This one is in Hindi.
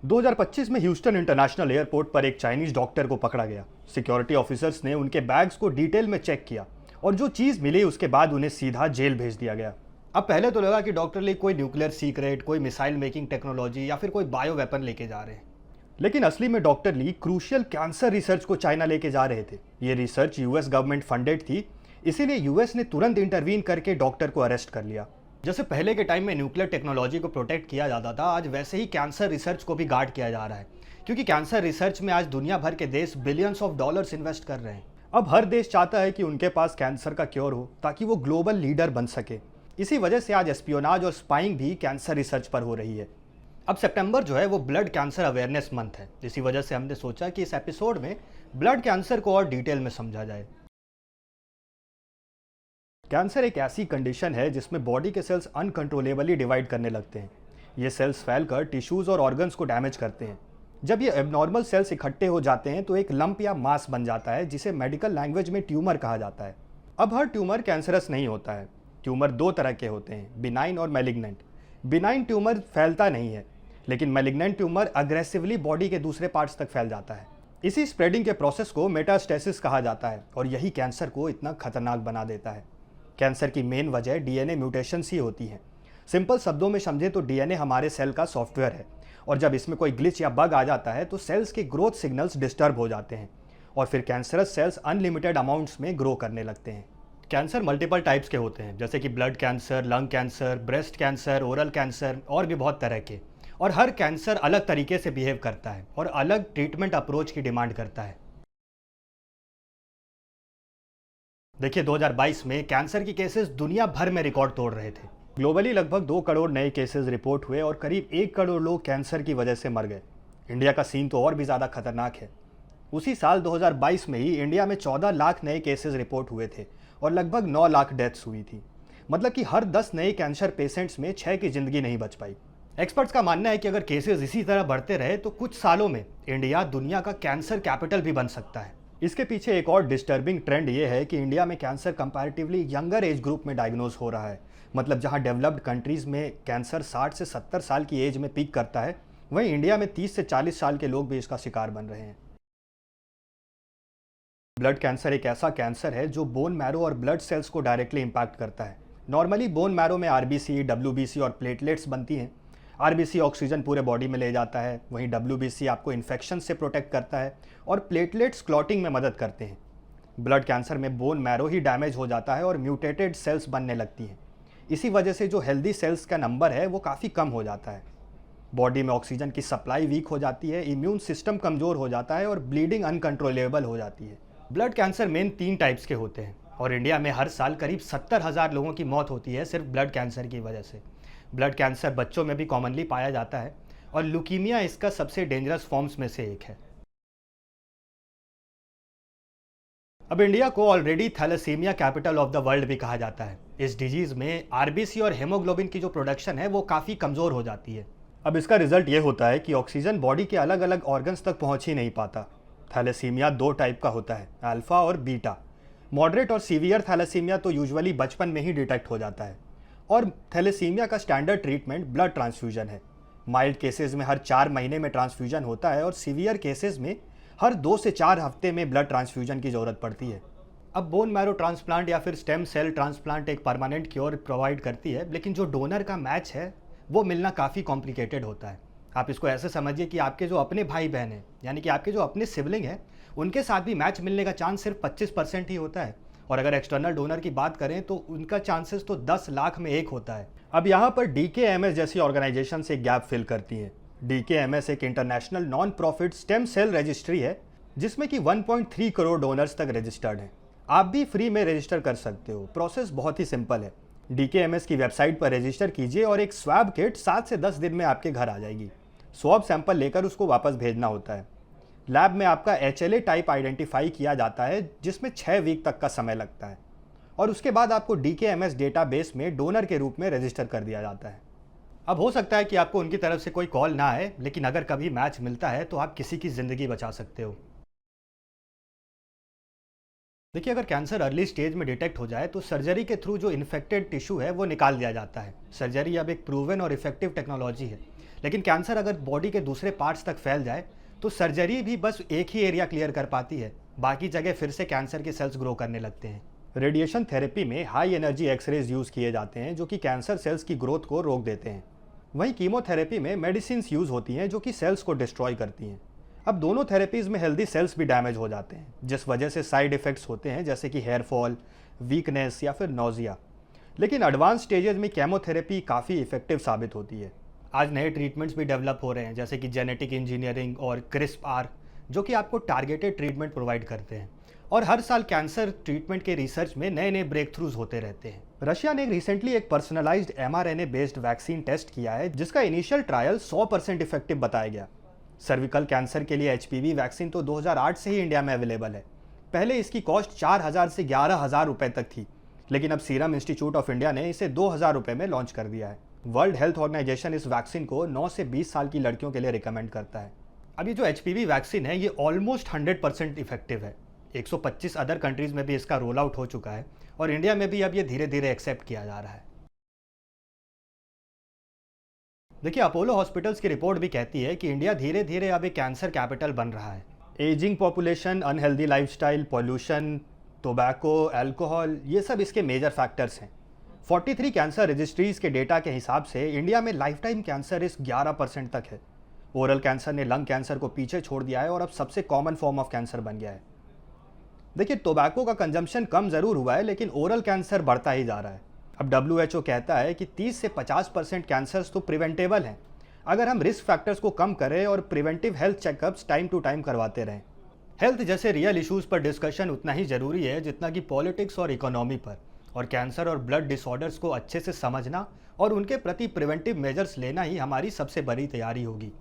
2025 में ह्यूस्टन इंटरनेशनल एयरपोर्ट पर एक चाइनीज डॉक्टर को पकड़ा गया। सिक्योरिटी ऑफिसर्स ने उनके बैग्स को डिटेल में चेक किया और जो चीज़ मिली उसके बाद उन्हें सीधा जेल भेज दिया गया। अब पहले तो लगा कि डॉक्टर ली कोई न्यूक्लियर सीक्रेट, कोई मिसाइल मेकिंग टेक्नोलॉजी या फिर कोई बायो वेपन लेके जा रहे हैं, लेकिन असली में doctor Li crucial cancer research को चाइना लेके जा रहे थे। ये रिसर्च यूएस गवर्नमेंट फंडेड थी, इसीलिए यूएस ने तुरंत इंटरवीन करके डॉक्टर को अरेस्ट कर लिया। जैसे पहले के टाइम में न्यूक्लियर टेक्नोलॉजी को प्रोटेक्ट किया जाता था, आज वैसे ही कैंसर रिसर्च को भी गार्ड किया जा रहा है, क्योंकि कैंसर रिसर्च में आज दुनिया भर के देश बिलियंस ऑफ डॉलर्स इन्वेस्ट कर रहे हैं। अब हर देश चाहता है कि उनके पास कैंसर का क्योर हो ताकि वो ग्लोबल लीडर बन सके। इसी वजह से आज एस्पियोनाज और स्पाइंग भी कैंसर रिसर्च पर हो रही है। अब सितंबर जो है वो ब्लड कैंसर अवेयरनेस मंथ है, इसी वजह से हमने सोचा कि इस एपिसोड में ब्लड कैंसर को और डिटेल में समझा जाए। कैंसर एक ऐसी कंडीशन है जिसमें बॉडी के सेल्स अनकंट्रोलेबली डिवाइड करने लगते हैं। ये सेल्स फैलकर टिश्यूज और ऑर्गन्स को डैमेज करते हैं। जब ये एबनॉर्मल सेल्स इकट्ठे हो जाते हैं तो एक लंप या मास बन जाता है, जिसे मेडिकल लैंग्वेज में ट्यूमर कहा जाता है। अब हर ट्यूमर कैंसरस नहीं होता है। ट्यूमर दो तरह के होते हैं, बिनाइन और मैलिग्नेंट। बिनाइन ट्यूमर फैलता नहीं है, लेकिन मैलिग्नेंट ट्यूमर अग्रेसिवली बॉडी के दूसरे पार्ट्स तक फैल जाता है। इसी स्प्रेडिंग के प्रोसेस को मेटास्टेसिस कहा जाता है और यही कैंसर को इतना खतरनाक बना देता है। कैंसर की मेन वजह डीएनए म्यूटेशंस ही होती है। सिंपल शब्दों में समझे तो डीएनए हमारे सेल का सॉफ्टवेयर है, और जब इसमें कोई ग्लिच या बग आ जाता है तो सेल्स के ग्रोथ सिग्नल्स डिस्टर्ब हो जाते हैं और फिर कैंसरस सेल्स अनलिमिटेड अमाउंट्स में ग्रो करने लगते हैं। कैंसर मल्टीपल टाइप्स के होते हैं, जैसे कि blood cancer, lung cancer, breast cancer, oral cancer और भी बहुत तरह के। और हर कैंसर अलग तरीके से बिहेव करता है और अलग ट्रीटमेंट अप्रोच की डिमांड करता है। देखिए 2022 में कैंसर के केसेस दुनिया भर में रिकॉर्ड तोड़ रहे थे। ग्लोबली लगभग 2 करोड़ नए केसेस रिपोर्ट हुए और करीब 1 करोड़ लोग कैंसर की वजह से मर गए। इंडिया का सीन तो और भी ज़्यादा खतरनाक है। उसी साल 2022 में ही इंडिया में 14 लाख नए केसेस रिपोर्ट हुए थे और लगभग 9 लाख डेथ्स हुई थी। मतलब कि हर 10 नए कैंसर पेशेंट्स में 6 की ज़िंदगी नहीं बच पाई। एक्सपर्ट्स का मानना है कि अगर केसेस इसी तरह बढ़ते रहे तो कुछ सालों में इंडिया दुनिया का कैंसर कैपिटल भी बन सकता है। इसके पीछे एक और डिस्टर्बिंग ट्रेंड ये है कि इंडिया में cancer comparatively younger age group में डायग्नोज हो रहा है। मतलब जहां डेवलप्ड कंट्रीज़ में कैंसर 60 से 70 साल की एज में पीक करता है, वहीं इंडिया में 30 से 40 साल के लोग भी इसका शिकार बन रहे हैं। ब्लड कैंसर एक ऐसा कैंसर है जो बोन मैरो और ब्लड सेल्स को डायरेक्टली इम्पैक्ट करता है। नॉर्मली बोन मैरो में आरबीसी, डब्ल्यूबीसी और प्लेटलेट्स बनती हैं। आरबीसी ऑक्सीजन पूरे बॉडी में ले जाता है, वहीं डब्ल्यूबीसी आपको इन्फेक्शन से प्रोटेक्ट करता है और प्लेटलेट्स क्लॉटिंग में मदद करते हैं। ब्लड कैंसर में बोन मैरो ही डैमेज हो जाता है और म्यूटेटेड सेल्स बनने लगती हैं। इसी वजह से जो हेल्दी सेल्स का नंबर है वो काफ़ी कम हो जाता है। बॉडी में ऑक्सीजन की सप्लाई वीक हो जाती है, इम्यून सिस्टम कमज़ोर हो जाता है और ब्लीडिंग अनकंट्रोलेबल हो जाती है। ब्लड कैंसर मेन 3 टाइप्स के होते हैं और इंडिया में हर साल करीब 70,000 लोगों की मौत होती है सिर्फ ब्लड कैंसर की वजह से। ब्लड कैंसर बच्चों में भी कॉमनली पाया जाता है और ल्यूकीमिया इसका सबसे डेंजरस फॉर्म्स में से एक है। अब इंडिया को already thalassemia capital of the world भी कहा जाता है। इस डिजीज़ में आरबीसी और हेमोग्लोबिन की जो प्रोडक्शन है वो काफ़ी कमज़ोर हो जाती है। अब इसका रिजल्ट ये होता है कि ऑक्सीजन बॉडी के अलग अलग ऑर्गन्स तक पहुंच ही नहीं पाता। थैलेसीमिया 2 टाइप का होता है, अल्फा और बीटा। मॉडरेट और सीवियर थैलेसीमिया तो यूजुअली बचपन में ही डिटेक्ट हो जाता है और थैलेसीमिया का स्टैंडर्ड ट्रीटमेंट ब्लड ट्रांसफ्यूजन है। माइल्ड केसेस में हर 4 महीने में ट्रांसफ्यूजन होता है और सीवियर केसेस में हर 2 से 4 हफ्ते में ब्लड ट्रांसफ्यूजन की ज़रूरत पड़ती है। अब बोन मैरो ट्रांसप्लांट या फिर स्टेम सेल ट्रांसप्लांट एक परमानेंट क्योर प्रोवाइड करती है, लेकिन जो डोनर का मैच है वो मिलना काफ़ी कॉम्प्लिकेटेड होता है। आप इसको ऐसे समझिए कि आपके जो अपने भाई बहन हैं, यानी कि आपके जो अपने सिबलिंग हैं, उनके साथ भी मैच मिलने का चांस सिर्फ 25% ही होता है। और अगर एक्सटर्नल डोनर की बात करें तो उनका चांसेस तो 10 लाख में 1 होता है। अब यहाँ पर डीकेएमएस जैसी ऑर्गेनाइजेशन से गैप फिल करती हैं। डीकेएमएस एक international non profit stem cell registry है जिसमें कि 1.3 करोड़ डोनर्स तक रजिस्टर्ड हैं। आप भी फ्री में रजिस्टर कर सकते हो। प्रोसेस बहुत ही सिंपल है। डीकेएमएस की वेबसाइट पर रजिस्टर कीजिए और एक स्वैब किट 7 से 10 दिन में आपके घर आ जाएगी। स्वैब सैंपल लेकर उसको वापस भेजना होता है। लैब में आपका HLA टाइप आइडेंटिफाई किया जाता है जिसमें 6 वीक तक का समय लगता है और उसके बाद आपको डीकेएमएस डेटाबेस में डोनर के रूप में रजिस्टर कर दिया जाता है। अब हो सकता है कि आपको उनकी तरफ से कोई कॉल ना आए, लेकिन अगर कभी मैच मिलता है तो आप किसी की ज़िंदगी बचा सकते हो। देखिए अगर कैंसर अर्ली स्टेज में डिटेक्ट हो जाए तो सर्जरी के थ्रू जो इन्फेक्टेड टिश्यू है वो निकाल दिया जाता है। सर्जरी अब एक प्रूवन और इफेक्टिव टेक्नोलॉजी है लेकिन कैंसर अगर बॉडी के दूसरे पार्ट्स तक फैल जाए तो सर्जरी भी बस एक ही एरिया क्लियर कर पाती है, बाकी जगह फिर से कैंसर के सेल्स ग्रो करने लगते हैं। रेडिएशन थेरेपी में हाई एनर्जी एक्सरेज यूज़ किए जाते हैं जो कि कैंसर सेल्स की ग्रोथ को रोक देते हैं। वहीं कीमोथेरेपी में मेडिसिन यूज़ होती हैं जो कि सेल्स को डिस्ट्रॉय करती हैं। अब दोनों थेरेपीज़ में हेल्दी सेल्स भी डैमेज हो जाते हैं, जिस वजह से साइड इफ़ेक्ट्स होते हैं जैसे कि हेयर फॉल, वीकनेस या फिर नोजिया। लेकिन एडवांस स्टेजेस में केमोथेरेपी काफ़ी इफेक्टिव साबित होती है। आज नए ट्रीटमेंट्स भी डेवलप हो रहे हैं जैसे कि जेनेटिक इंजीनियरिंग और क्रिस्प-आर, जो कि आपको टारगेटेड ट्रीटमेंट प्रोवाइड करते हैं। और हर साल कैंसर ट्रीटमेंट के रिसर्च में नए नए ब्रेक थ्रूज होते रहते हैं। रशिया ने रिसेंटली एक personalised mRNA based vaccine test किया है जिसका इनिशियल ट्रायल 100% इफेक्टिव बताया गया। सर्विकल कैंसर के लिए HPV वैक्सीन तो 2008 से ही इंडिया में अवेलेबल है। पहले इसकी कॉस्ट 4,000 से 11,000 रुपए तक थी, लेकिन अब सीरम इंस्टीट्यूट ऑफ इंडिया ने इसे 2,000 रुपए में लॉन्च कर दिया है। वर्ल्ड हेल्थ ऑर्गेनाइजेशन इस वैक्सीन को 9 से 20 साल की लड़कियों के लिए रिकमेंड करता है। अब ये जो HPV वैक्सीन है ये ऑलमोस्ट 100% इफेक्टिव है। 125 अदर कंट्रीज में भी इसका रोल आउट हो चुका है और इंडिया में भी अब ये धीरे धीरे एक्सेप्ट किया जा रहा है। देखिए, अपोलो हॉस्पिटल्स की रिपोर्ट भी कहती है कि इंडिया धीरे धीरे अब एक कैंसर कैपिटल बन रहा है। Ageing population, unhealthy lifestyle, pollution, tobacco, alcohol, ये सब इसके मेजर फैक्टर्स हैं। 43 कैंसर रजिस्ट्रीज के डेटा के हिसाब से इंडिया में लाइफ टाइम कैंसर रिस्क 11% तक है। ओरल कैंसर ने लंग कैंसर को पीछे छोड़ दिया है और अब सबसे कॉमन फॉर्म ऑफ कैंसर बन गया है। देखिए, टोबैको का कंजम्पशन कम ज़रूर हुआ है लेकिन ओरल कैंसर बढ़ता ही जा रहा है। अब WHO कहता है कि 30 से 50% कैंसर्स तो प्रिवेंटेबल हैं अगर हम रिस्क फैक्टर्स को कम करें और preventive health checkups time to time करवाते रहें। हेल्थ जैसे रियल इश्यूज़ पर डिस्कशन उतना ही ज़रूरी है जितना कि पॉलिटिक्स और इकोनॉमी पर, और कैंसर और ब्लड डिसऑर्डर्स को अच्छे से समझना और उनके प्रति प्रिवेंटिव मेजर्स लेना ही हमारी सबसे बड़ी तैयारी होगी।